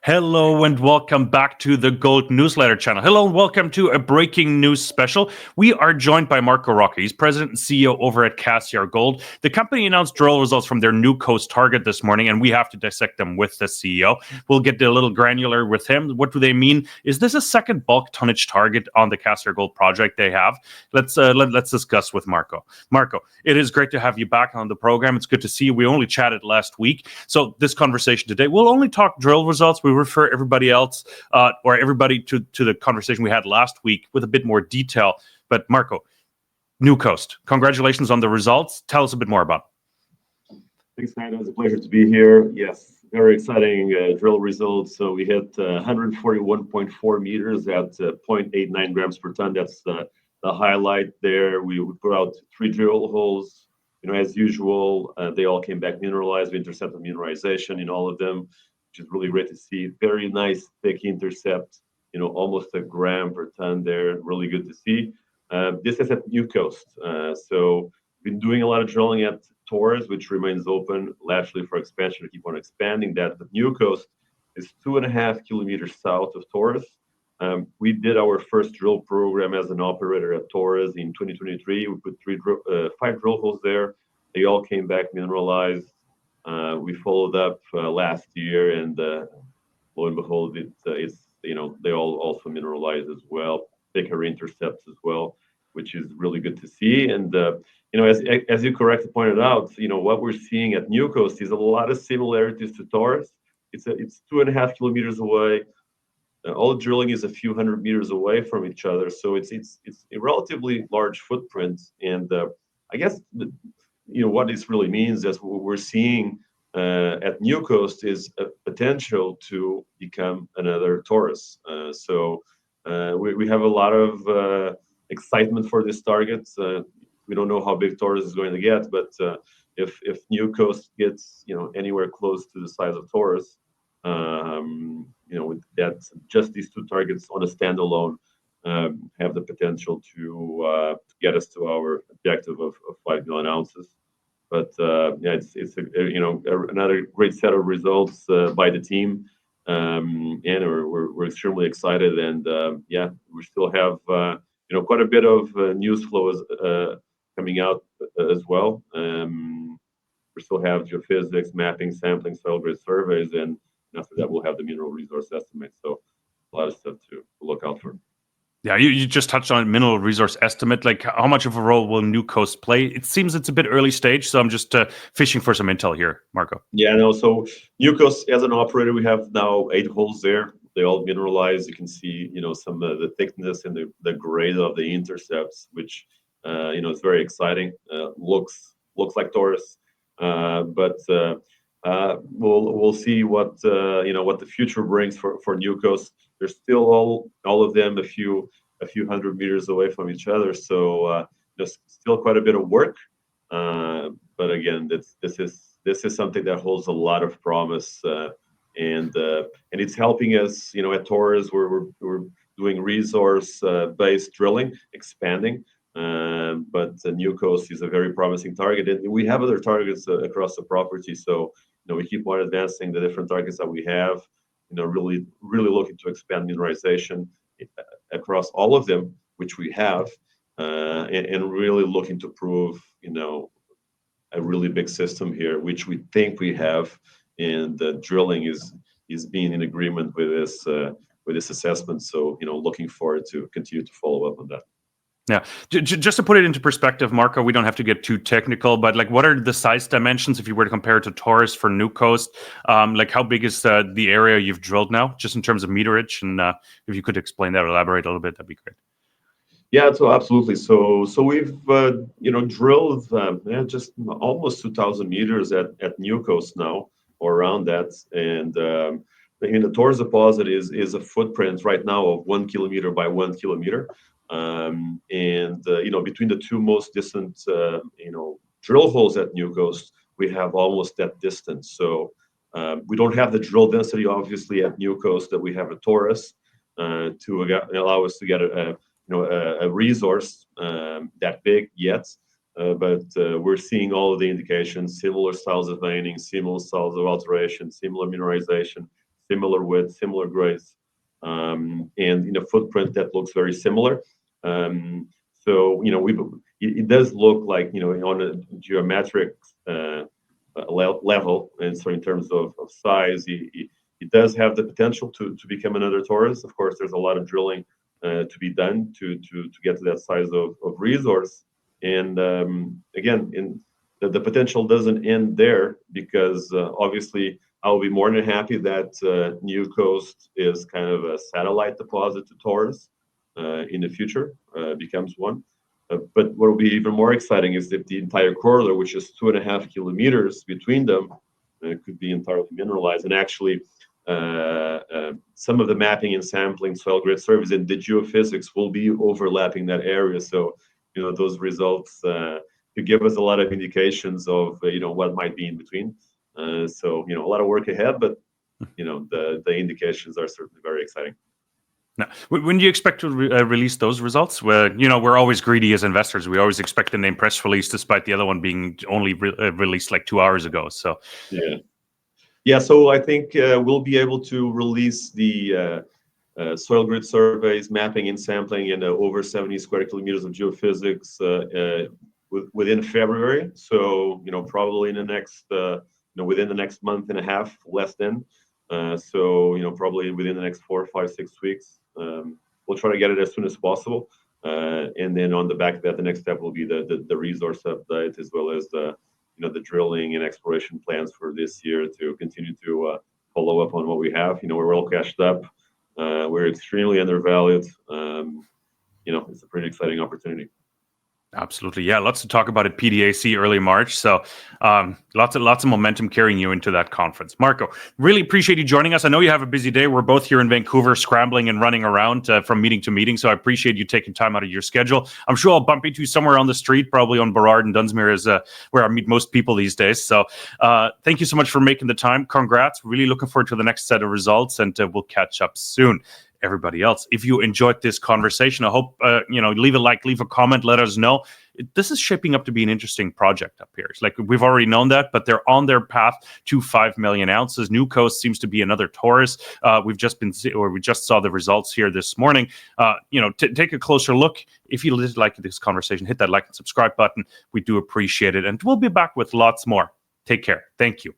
Hello and welcome back to the Gold Newsletter channel. Hello and welcome to a breaking news special. We are joined by Roque. He's president and CEO over at Cassiar Gold. The company announced drill results from their New Coast target this morning, and we have to dissect them with the CEO. We'll get a little granular with him. What do they mean? Is this a second bulk tonnage target on the Cassiar Gold project they have? Let's discuss with Marco. Marco, it is great to have you back on the program. It's good to see you. We only chatted last week, so this conversation today, we'll only talk drill results. We refer everybody else or everybody to the conversation we had last week with a bit more detail. But Marco, New Coast, congratulations on the results. Tell us a bit more about it. Thanks, man. It was a pleasure to be here. Yes, very exciting drill results. So we hit 141.4 meters at 0.89 grams per ton. That's the highlight there. We put out 3 drill holes. As usual, they all came back mineralized. We intercepted mineralization in all of them, which is really great to see. Very nice, thick intercept, almost a gram per ton there. Really good to see. This is at New Coast. So been doing a lot of drilling at Taurus, which remains open laterally for expansion. We keep on expanding that. But New Coast is 2.5 kilometers south of Taurus. We did our first drill program as an operator at Taurus in 2023. We put 5 drill holes there. They all came back mineralized. We followed up last year, and lo and behold, they all also mineralized as well. Thicker intercepts as well, which is really good to see. And as you correctly pointed out, what we're seeing at New Coast is a lot of similarities to Taurus. It's 2.5 kilometers away. All drilling is a few hundred meters away from each other, so it's a relatively large footprint. And I guess what this really means is what we're seeing at New Coast is a potential to become another Taurus. So we have a lot of excitement for this target. We don't know how big Taurus is going to get, but if New Coast gets anywhere close to the size of Taurus, that just these 2 targets on a standalone have the potential to get us to our objective of 5 million ounces. But it's another great set of results by the team, and we're extremely excited. And we still have quite a bit of news flows coming out as well. We still have geophysics, mapping, sampling, soil grade surveys, and after that we'll have the mineral resource estimate. So a lot of stuff to look out for. Yeah, you just touched on mineral resource estimate. Like, how much of a role will New Coast play? It seems it's a bit early stage, so I'm just fishing for some intel here, Marco. Yeah, no. So New Coast, as an operator, we have now 8 holes there. They all mineralized. You can see, some of the thickness and the grade of the intercepts, which is very exciting. Looks like Taurus, but we'll see what the future brings for New Coast. They're still all of them a few hundred meters away from each other, so there's still quite a bit of work. But again, this is something that holds a lot of promise, and it's helping us. At Taurus, we're doing resource based drilling, expanding. But New Coast is a very promising target, and we have other targets across the property. So we keep on advancing the different targets that we have. Really looking to expand mineralization across all of them, which we have, and really looking to prove, a really big system here, which we think we have, and the drilling is being in agreement with this assessment. So looking forward to continue to follow up on that. Yeah, just to put it into perspective, Marco, we don't have to get too technical, but what are the size dimensions if you were to compare it to Taurus for New Coast? How big is the area you've drilled now, just in terms of meterage? And if you could explain that, elaborate a little bit, that'd be great. Yeah, so absolutely. So we've drilled just almost 2,000 meters at New Coast now, or around that, and the Taurus deposit is a footprint right now of 1 kilometer by 1 kilometer. And between the 2 most distant drill holes at New Coast, we have almost that distance. So we don't have the drill density obviously at New Coast that we have at Taurus to allow us to get a resource that big yet. But we're seeing all of the indications: similar styles of veining, similar styles of alteration, similar mineralization, similar width, similar grades, and in a footprint that looks very similar. So it does look like on a geometric level, and so in terms of size, it does have the potential to become another Taurus. Of course, there's a lot of drilling to be done to get to that size of resource. And again, the potential doesn't end there, because obviously I'll be more than happy that New Coast is kind of a satellite deposit to Taurus in the future, becomes one. But what will be even more exciting is if the entire corridor, which is 2.5 kilometers between them, could be entirely mineralized. And actually, some of the mapping and sampling, soil grid surveys, and the geophysics will be overlapping that area. So, those results could give us a lot of indications of what might be in between. So, a lot of work ahead, but the indications are certainly very exciting. Now, when do you expect to release those results? Where we're always greedy as investors. We always expect the name press release, despite the other one being only released like 2 hours ago. So yeah. So I think we'll be able to release the soil grid surveys, mapping and sampling, and over 70 square kilometers of geophysics within February. So probably in the next within the next month and a half, less than. So probably within the next 4, 5, 6 weeks. We'll try to get it as soon as possible, and then on the back of that, the next step will be the resource update, as well as the drilling and exploration plans for this year to continue to follow up on what we have. We're all cashed up. We're extremely undervalued. It's a pretty exciting opportunity. Absolutely. Yeah, lots to talk about at PDAC early March. So lots of momentum carrying you into that conference. Marco, really appreciate you joining us. I know you have a busy day. We're both here in Vancouver scrambling and running around from meeting to meeting. So I appreciate you taking time out of your schedule. I'm sure I'll bump into you somewhere on the street, probably on Burrard and Dunsmuir, is where I meet most people these days. So thank you so much for making the time. Congrats. Really looking forward to the next set of results, and we'll catch up soon. Everybody else, if you enjoyed this conversation, I hope leave a like, leave a comment, let us know. This is shaping up to be an interesting project up here. It's like we've already known that, but they're on their path to 5 million ounces. New Coast seems to be another Taurus. We just saw the results here this morning. Take a closer look. If you like this conversation, hit that like and subscribe button. We do appreciate it, and we'll be back with lots more. Take care. Thank you.